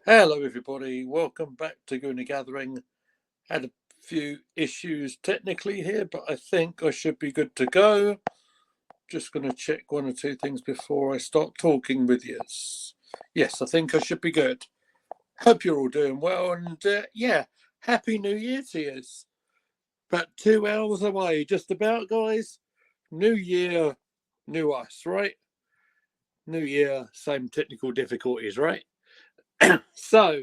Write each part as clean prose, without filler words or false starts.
Hello, everybody. Welcome back to Gooner Gathering. Had a few issues technically here, but I think I should be good to go. Just going to check one or two things before I start talking with you. Yes, I think I should be good. Hope you're all doing well, and Happy New Year to you. About 2 hours away, just about, guys. New Year, new us, right? New Year, same technical difficulties, right? So,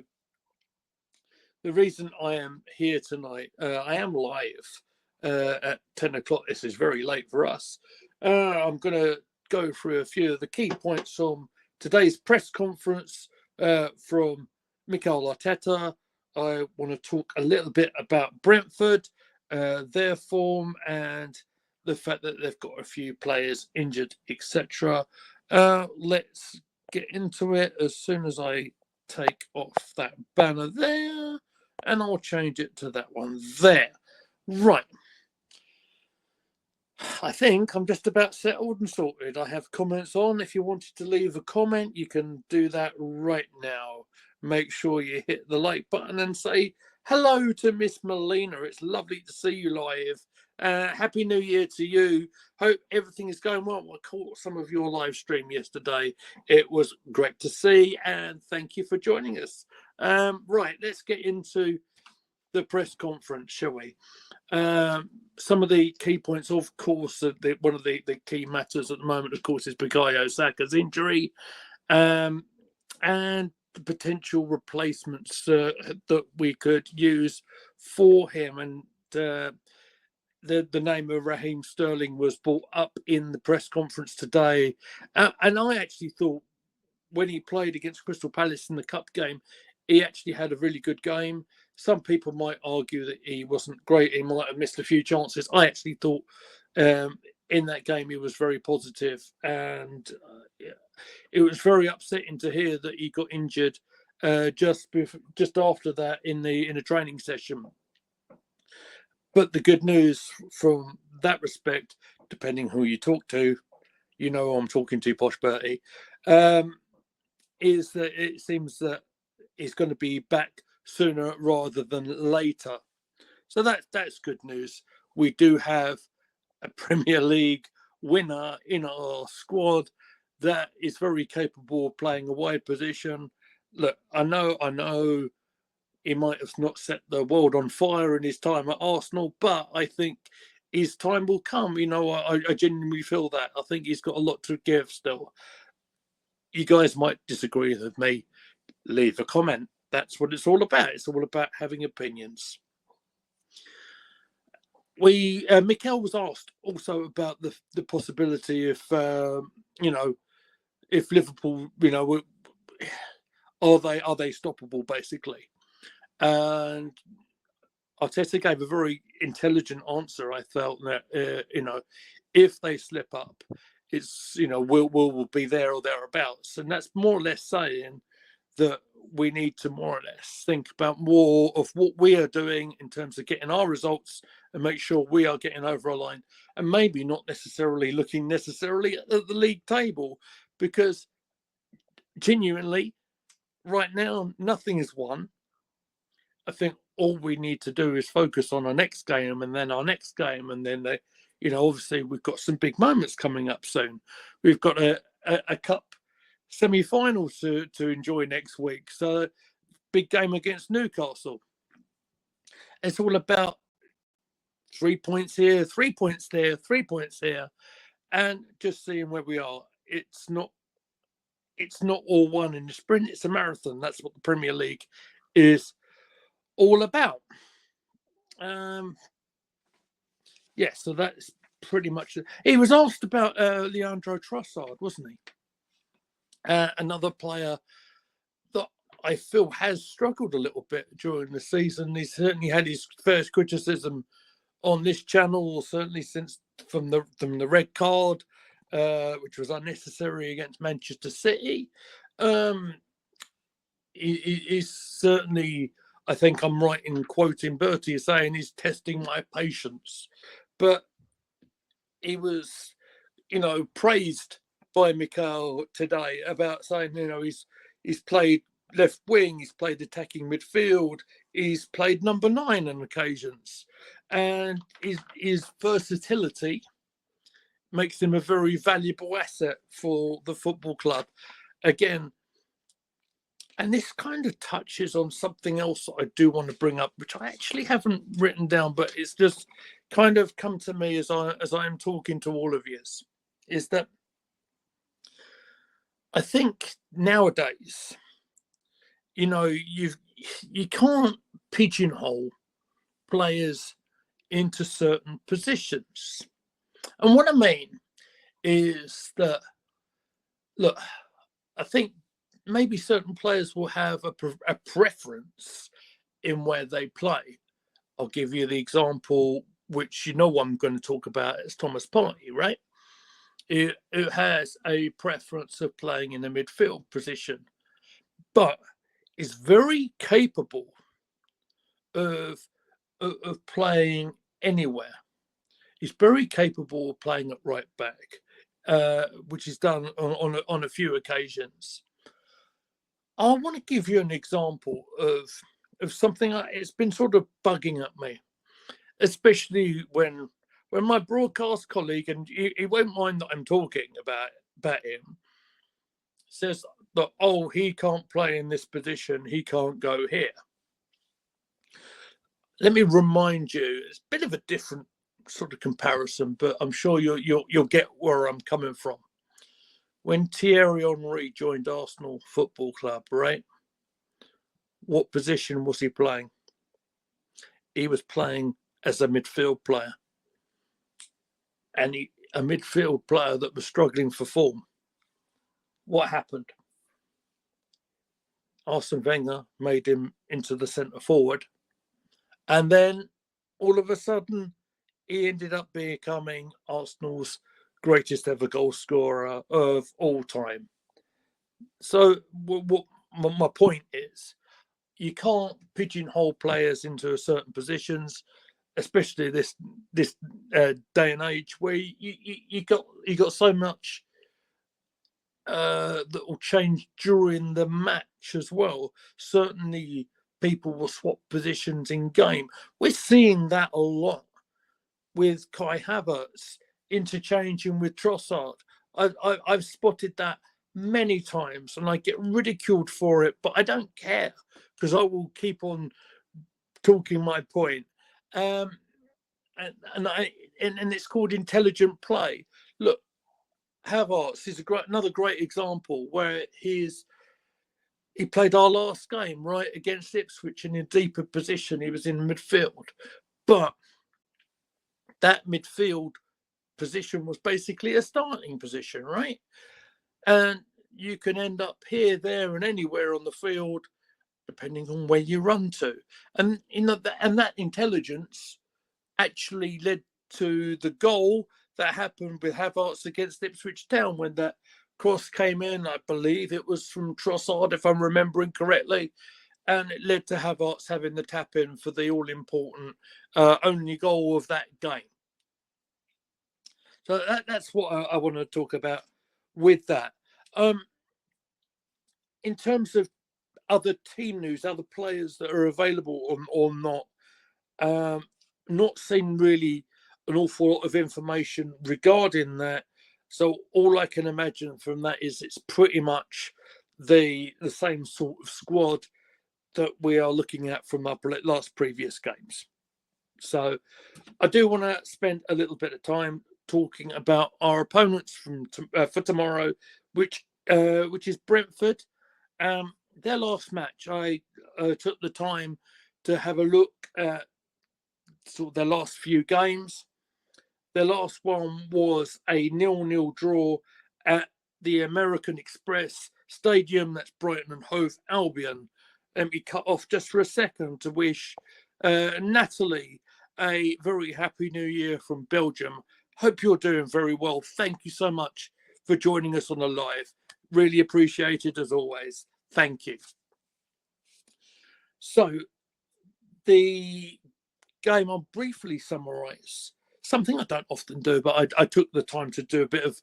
the reason I am here tonight, I am live at 10 o'clock. This is very late for us. I'm going to go through a few of the key points from today's press conference from Mikel Arteta. I want to talk a little bit about Brentford, their form, and the fact that they've got a few players injured, etc. Let's get into it as soon as I take off that banner there, and I'll change it to that one there. Right. I think I'm just about settled and sorted. I have comments on. If you wanted to leave a comment, you can do that right now. Make sure you hit the like button and say hello to Miss Melina. It's lovely to see you live. Happy New Year to you. Hope everything is going well. I caught some of your live stream yesterday. It was great to see, and thank you for joining us. Right, let's get into the press conference, shall we? Some of the key points, of course, one of the key matters at the moment, of course, is Bukayo Saka's injury, and the potential replacements that we could use for him. And the name of Raheem Sterling was brought up in the press conference today. And I actually thought when he played against Crystal Palace in the cup game, he actually had a really good game. Some people might argue that he wasn't great. He might have missed a few chances. I actually thought in that game he was very positive, and it was very upsetting to hear that he got injured just after that in a training session. But the good news from that respect, depending who you talk to, you know I'm talking to, Posh Bertie, is that it seems that he's going to be back sooner rather than later. So that's good news. We do have a Premier League winner in our squad that is very capable of playing a wide position. Look, I know he might have not set the world on fire in his time at Arsenal, but I think his time will come. You know, I genuinely feel that. I think he's got a lot to give still. You guys might disagree with me. Leave a comment. That's what it's all about. It's all about having opinions. Mikel was asked also about the possibility if if Liverpool, are they stoppable basically, and Arteta gave a very intelligent answer. I felt that if they slip up, it's we'll be there or thereabouts, and that's more or less saying that we need to more or less think about more of what we are doing in terms of getting our results and make sure we are getting over a line, and maybe not necessarily looking necessarily at the league table, because genuinely right now nothing is won. I think all we need to do is focus on our next game and then our next game, and then obviously we've got some big moments coming up soon. We've got a cup semi-final to enjoy next week. So big game against Newcastle. It's all about 3 points here, 3 points there, 3 points here, and just seeing where we are. It's not all one in the sprint. It's a marathon. That's what the Premier League is all about. So that's pretty much it. He was asked about Leandro Trossard, wasn't he? Another player that I feel has struggled a little bit during the season. He's certainly had his first criticism on this channel, certainly since from the red card, which was unnecessary against Manchester City. He's certainly, I think I'm right in quoting Bertie saying he's testing my patience, but he was, praised by Mikel today about saying, he's played left wing, he's played attacking midfield, he's played number 9 on occasions. And his versatility makes him a very valuable asset for the football club. Again, and this kind of touches on something else that I do want to bring up, which I actually haven't written down, but it's just kind of come to me as I'm talking to all of you, is that I think nowadays, you can't pigeonhole players into certain positions. And what I mean is that, look, I think maybe certain players will have a preference in where they play. I'll give you the example, which I'm going to talk about, is Thomas Partey, right? It has a preference of playing in a midfield position, but is very capable of playing anywhere. He's very capable of playing at right back, which is done on a few occasions. I want to give you an example of something it's been sort of bugging at me, especially when my broadcast colleague, and he won't mind that I'm talking about him, says that, oh, he can't play in this position, he can't go here. Let me remind you, it's a bit of a different sort of comparison, but I'm sure you'll get where I'm coming from. When Thierry Henry joined Arsenal Football Club, right? What position was he playing? He was playing as a midfield player. And a midfield player that was struggling for form. What happened? Arsene Wenger made him into the centre forward. And then all of a sudden, he ended up becoming Arsenal's greatest ever goal scorer of all time. So what my point is, you can't pigeonhole players into certain positions, especially this day and age where you got so much that will change during the match as well. Certainly, people will swap positions in game. We're seeing that a lot with Kai Havertz interchanging with Trossard. I've spotted that many times, and I get ridiculed for it, but I don't care because I will keep on talking my point. And it's called intelligent play. Look, Havertz is another great example where he played our last game right against Ipswich in a deeper position. He was in midfield, but that midfield position was basically a starting position, right? And you can end up here, there, and anywhere on the field, depending on where you run to. And that intelligence actually led to the goal that happened with Havertz against Ipswich Town when that cross came in. I believe it was from Trossard, if I'm remembering correctly. And it led to Havertz having the tap in for the all-important only goal of that game. So that's what I want to talk about with that. In terms of other team news, other players that are available or not seen really an awful lot of information regarding that. So all I can imagine from that is it's pretty much the same sort of squad that we are looking at from our last previous games. So I do want to spend a little bit of time talking about our opponents for tomorrow, which is Brentford. Their last match, I took the time to have a look at sort of their last few games. Their last one was a 0-0 draw at the American Express Stadium. That's Brighton and Hove Albion. Let me cut off just for a second to wish Natalie a very happy new year from Belgium. Hope you're doing very well. Thank you so much for joining us on the live. Really appreciate it as always. Thank you. So the game, I'll briefly summarise something I don't often do, but I took the time to do a bit of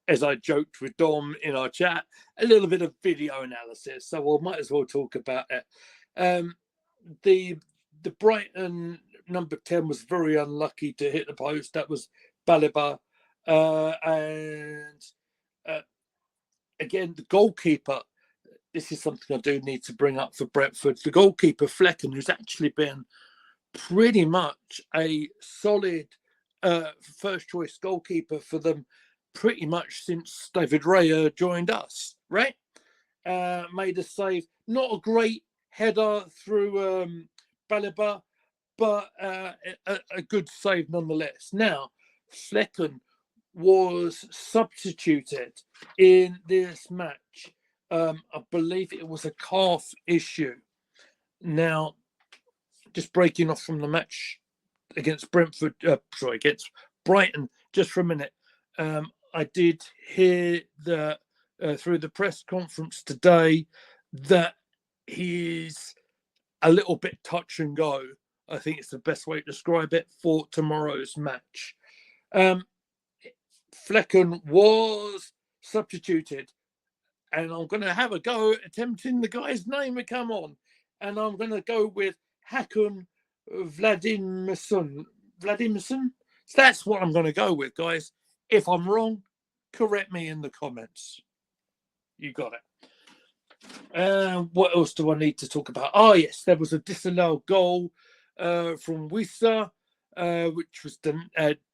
as I joked with Dom in our chat, a little bit of video analysis. So I might as well talk about it. The Brighton number 10 was very unlucky to hit the post. That was Baliba. And again, the goalkeeper, this is something I do need to bring up for Brentford. The goalkeeper, Flecken, who's actually been pretty much a solid first choice goalkeeper for them pretty much since David Raya joined us, right? Made a save. Not a great header through Baliba, but a good save nonetheless. Now, Flecken was substituted in this match. I believe it was a calf issue. Now, just breaking off from the match against against Brighton, just for a minute. I did hear that through the press conference today that he's a little bit touch and go. I think it's the best way to describe it for tomorrow's match. Flecken was substituted, and I'm going to have a go attempting the guy's name to come on, and I'm going to go with Hakan Vladimirson. So that's what I'm going to go with, guys. If I'm wrong, correct me in the comments. You got it. What else do I need to talk about? Oh, yes, there was a disallowed goal from Wissa, which was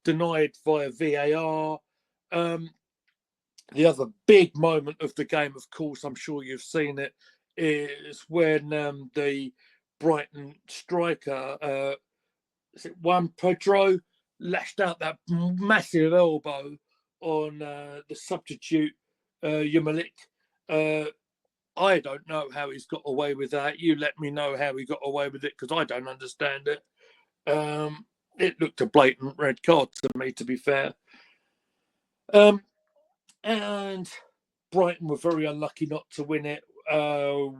denied via VAR. The other big moment of the game, of course, I'm sure you've seen it, is when the Brighton striker, is it Juan Pedro, lashed out that massive elbow on the substitute, Yumalik. I don't know how he's got away with that. You let me know how he got away with it, because I don't understand it. It looked a blatant red card to me, to be fair. And Brighton were very unlucky not to win it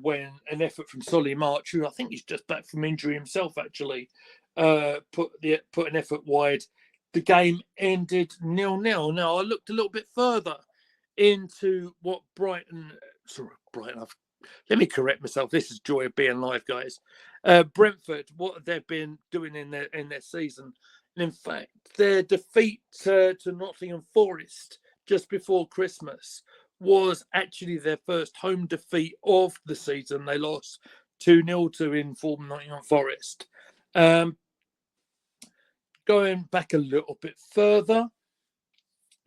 when an effort from Solly March, who I think he's just back from injury himself, actually, put an effort wide. The game ended 0-0. Now, I looked a little bit further into what Brighton... Sorry, Brighton. Let me correct myself. This is joy of being live, guys. Brentford, what they've been doing in their season. And in fact, their defeat to Nottingham Forest just before Christmas was actually their first home defeat of the season. They lost 2-0 to informed Nottingham Forest. Going back a little bit further,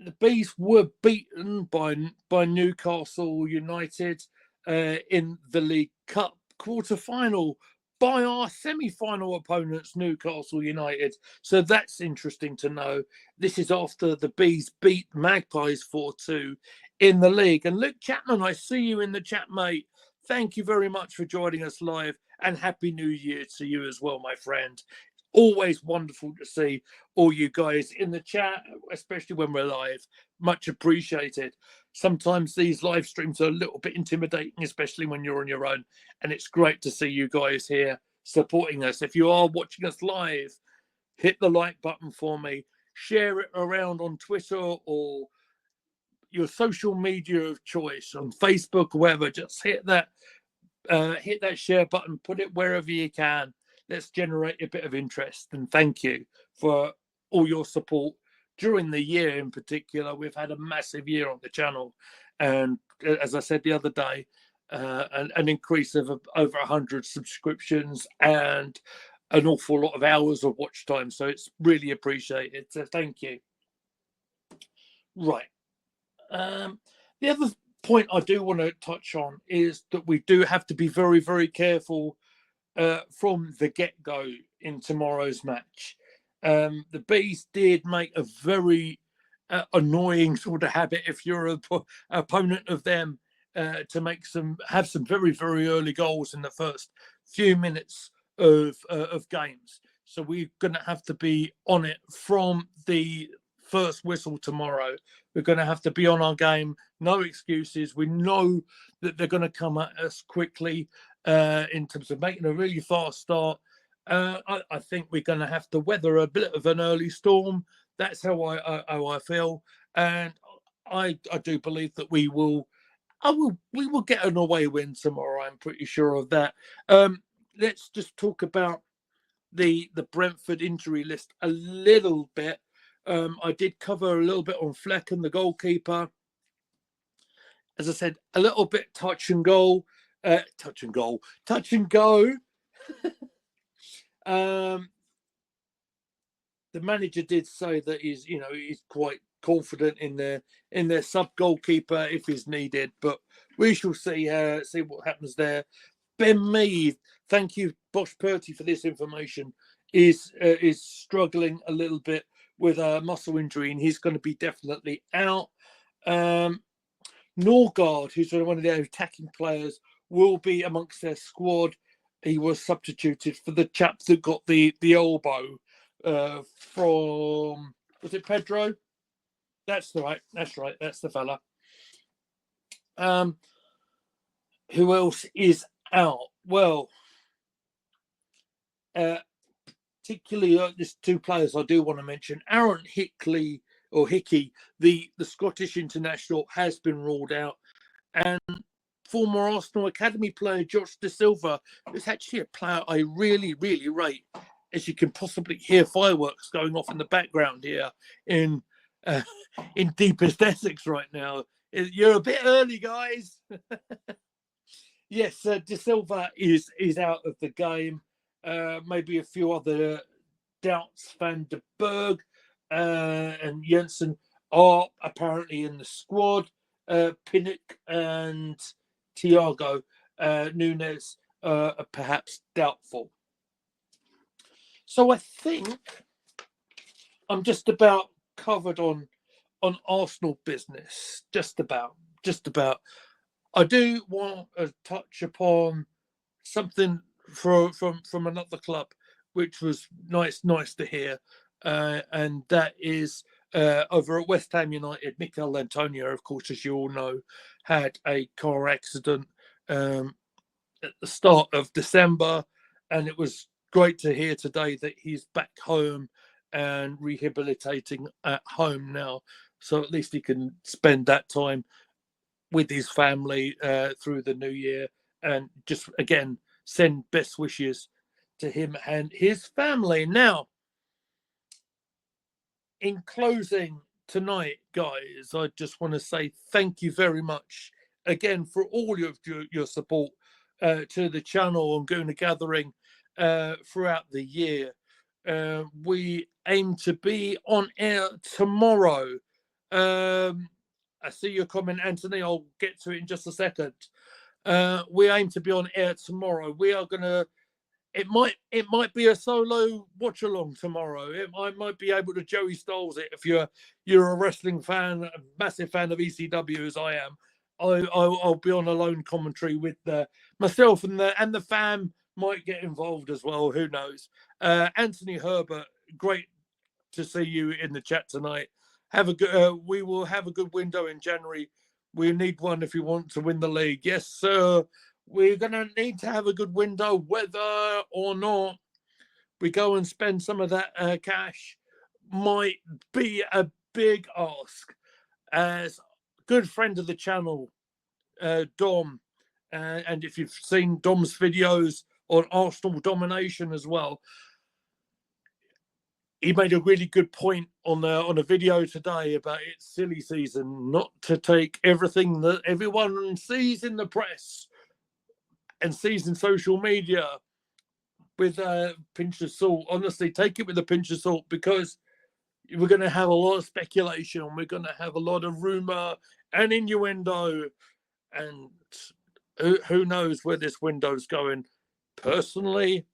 the Bees were beaten by Newcastle United in the League Cup quarter-final by our semi-final opponents, Newcastle United. So that's interesting to know. This is after the Bees beat Magpies 4-2 in the league. And Luke Chapman, I see you in the chat, mate. Thank you very much for joining us live, and Happy New Year to you as well, my friend. Always wonderful to see all you guys in the chat, especially when we're live. Much appreciated. Sometimes these live streams are a little bit intimidating, especially when you're on your own. And it's great to see you guys here supporting us. If you are watching us live, hit the like button for me. Share it around on Twitter or your social media of choice, on Facebook or wherever. Just hit that share button. Put it wherever you can. Let's generate a bit of interest, and thank you for all your support during the year. In particular, we've had a massive year on the channel, and as I said the other day, an increase of over 100 subscriptions and an awful lot of hours of watch time. So it's really appreciated. So thank you. Right. The other point I do want to touch on is that we do have to be very, very careful from the get-go in tomorrow's match. The Bees did make a very annoying sort of habit, if you're an opponent of them, to have some very, very early goals in the first few minutes of games. So we're going to have to be on it from the first whistle tomorrow. We're going to have to be on our game. No excuses. We know that they're going to come at us quickly in terms of making a really fast start. I think we're going to have to weather a bit of an early storm. That's how I feel. And I do believe that we will get an away win tomorrow. I'm pretty sure of that. Let's just talk about the Brentford injury list a little bit. I did cover a little bit on Fleck and the goalkeeper. As I said, a little bit touch and go. The manager did say that he's quite confident in their sub goalkeeper if he's needed, but we shall see what happens there. Ben Mead, thank you, Bosch Purty, for this information. Is struggling a little bit with a muscle injury, and he's going to be definitely out. Norgard, who's one of their attacking players, will be amongst their squad. He was substituted for the chap that got the elbow from, was it Pedro? That's right. That's the fella. Who else is out? Well, particularly there's two players I do want to mention. Aaron Hickey, the Scottish international, has been ruled out, and former Arsenal academy player Josh De Silva is actually a player I really, really rate. As you can possibly hear fireworks going off in the background here in deepest Essex right now. You're a bit early, guys. Yes, De Silva is out of the game. Maybe a few other doubts. Van der Berg and Jensen are apparently in the squad. Pinnock and Thiago Nunes are perhaps doubtful. So I think I'm just about covered on Arsenal business. Just about. I do want to touch upon something from another club, which was nice to hear, and that is over at West Ham United. Mikel Antonio, of course, as you all know, had a car accident at the start of December, and it was great to hear today that he's back home and rehabilitating at home now. So at least he can spend that time with his family through the new year, and just again send best wishes to him and his family. Now, in closing tonight, guys, I just want to say thank you very much again for all your support to the channel and Gooner Gathering throughout the year. We aim to be on air tomorrow. I see your comment, Anthony. I'll get to it in just a second. We aim to be on air tomorrow. We are gonna. It might be a solo watch along tomorrow. I might be able to Joey Styles it if you're a wrestling fan, a massive fan of ECW as I am. I'll be on a lone commentary with myself, and the fam might get involved as well. Who knows? Anthony Herbert, great to see you in the chat tonight. Have a good. We will have a good window in January. We need one if you want to win the league. Yes, sir. We're going to need to have a good window, whether or not we go and spend some of that cash. Might be a big ask. As good friend of the channel, Dom, and if you've seen Dom's videos on Arsenal domination as well, he made a really good point on a video today about it's silly season, not to take everything that everyone sees in the press and sees in social media with a pinch of salt. Honestly, take it with a pinch of salt, because we're going to have a lot of speculation. We're going to have a lot of rumor and innuendo, and who knows where this window's going. Personally,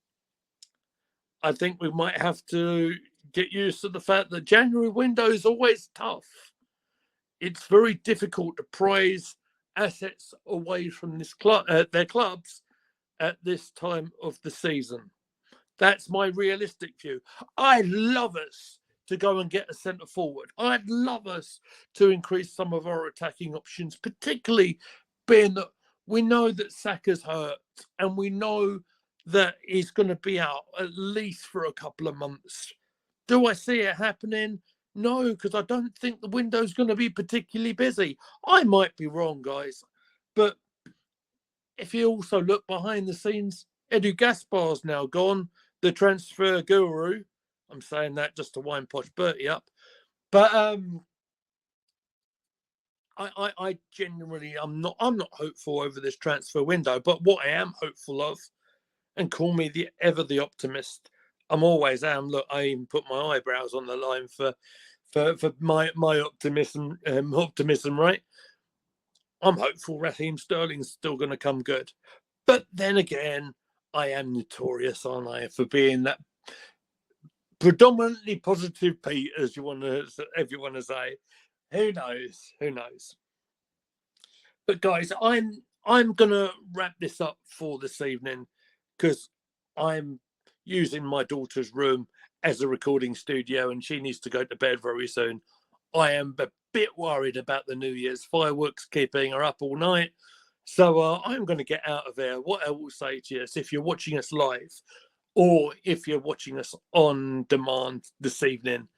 I think we might have to get used to the fact that January window is always tough. It's very difficult to prize assets away from their clubs at this time of the season. That's my realistic view. I'd love us to go and get a centre forward. I'd love us to increase some of our attacking options, particularly being that we know that Saka's hurt and we know that he's going to be out at least for a couple of months. Do I see it happening? No, because I don't think the window's going to be particularly busy. I might be wrong, guys. But if you also look behind the scenes, Edu Gaspar's now gone, the transfer guru. I'm saying that just to wind Posh Bertie up. But I genuinely I'm not hopeful over this transfer window. But what I am hopeful of, and call me the optimist, I'm always am. Look, I even put my eyebrows on the line for my optimism, right? I'm hopeful Raheem Sterling's still going to come good. But then again, I am notorious, aren't I, for being that predominantly positive Pete, as you want to say. Who knows? Who knows? But guys, I'm gonna wrap this up for this evening because I'm using my daughter's room as a recording studio, and she needs to go to bed very soon. I am a bit worried about the New Year's fireworks keeping her up all night. So I'm going to get out of there. What I will say to you is if you're watching us live or if you're watching us on demand this evening,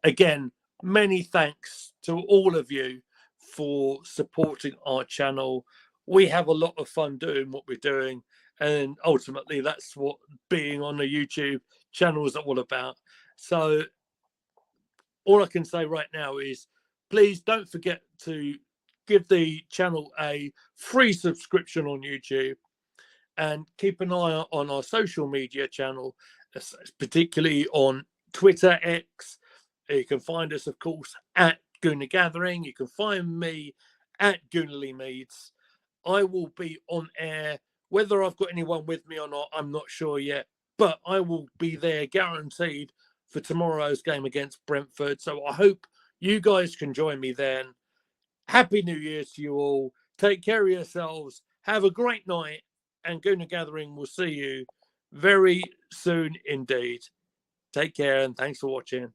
again, many thanks to all of you for supporting our channel. We have a lot of fun doing what we're doing. And ultimately, that's what being on a YouTube channel is all about. So all I can say right now is please don't forget to give the channel a free subscription on YouTube and keep an eye on our social media channel, particularly on Twitter, X. You can find us, of course, at Gooner Gathering. You can find me at Goonerly Meads. I will be on air. Whether I've got anyone with me or not, I'm not sure yet, but I will be there guaranteed for tomorrow's game against Brentford. So I hope you guys can join me then. Happy New Year to you all. Take care of yourselves. Have a great night. And Gooner Gathering will see you very soon indeed. Take care and thanks for watching.